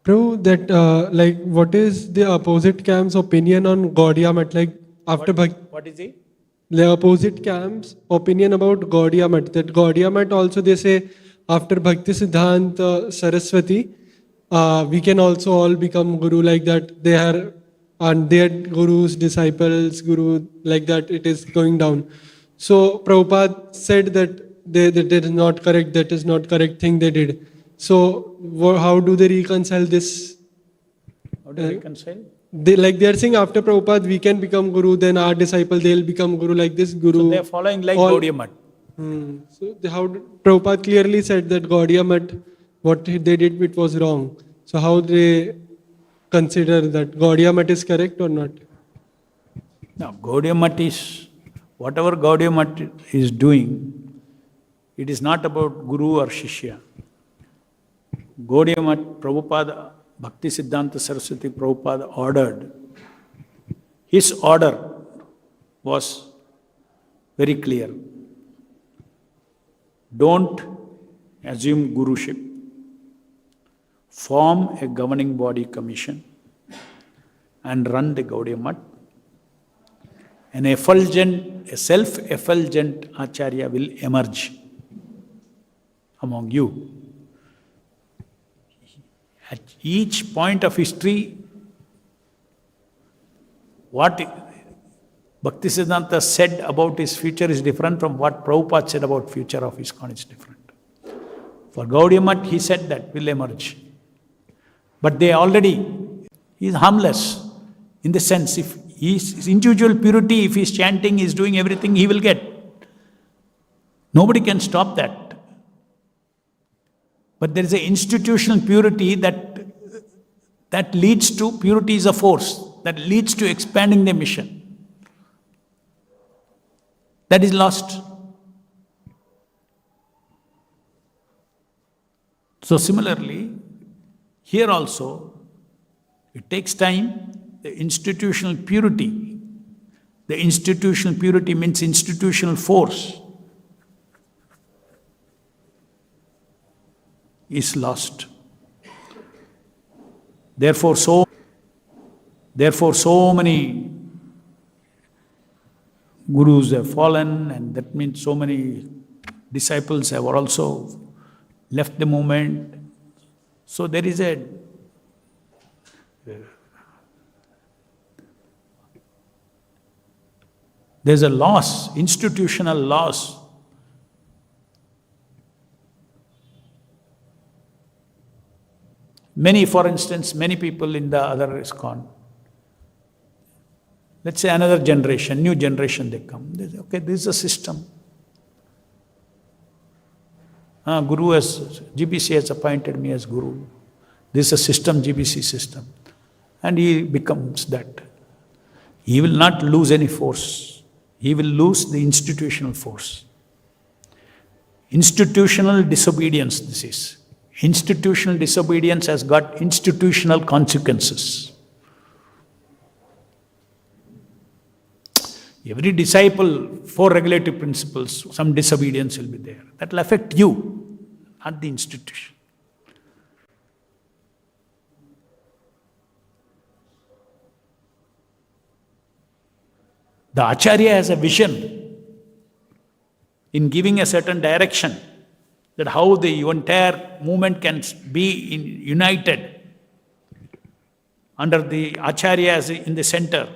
Prabhu, that like what is the opposite camp's opinion on Gaudiya Mat? Like after What is it? the opposite camp's opinion about Gaudiya Mat? That Gaudiya Mat also they say after Bhakti Siddhanta Saraswati, we can also all become guru like that. They are and their gurus, disciples, guru like that. It is going down. So Prabhupada said that that is not correct. That is not correct thing they did. So how do they reconcile this? How do you reconcile? They are saying after Prabhupada we can become guru, then our disciple they'll become guru like this guru. So they are following like Gaudiya Mat. So Prabhupada clearly said that Gaudiya Mat, what they did it was wrong. So how they consider that Gaudiya Mat is correct or not? Now Gaudiya Mat is, whatever Gaudiya Mat is doing, it is not about guru or shishya. Gaudiya Mat, Prabhupada, Bhakti Siddhanta Saraswati Prabhupada ordered. His order was very clear. Don't assume guruship. Form a governing body commission and run the Gaudiya Mat. A self-effulgent acharya will emerge among you. At each point of history, what Bhaktisiddhanta said about his future is different from what Prabhupada said about future of ISKCON is different. For Gaudiya Mat, he said that will emerge. But he is harmless in the sense, if his individual purity, if he is chanting, he is doing everything, he will get. Nobody can stop that. But there is an institutional purity that leads to, purity is a force, that leads to expanding the mission. That is lost. So similarly, here also, it takes time, the institutional purity. The institutional purity means institutional force is lost. Therefore, so many gurus have fallen, and that means so many disciples have also left the movement. So there is there's a loss, institutional loss. For instance, many people in the other ISKCON, let's say another generation, new generation, they come. They say, okay, this is a system. GBC has appointed me as guru. This is a system, GBC system. And he becomes that. He will not lose any force. He will lose the institutional force. Institutional disobedience, this is. Institutional disobedience has got institutional consequences. Every disciple, 4 regulative principles, some disobedience will be there. That will affect you, not the institution. The Acharya has a vision in giving a certain direction, that how the entire movement can be united under the Acharya as in the center.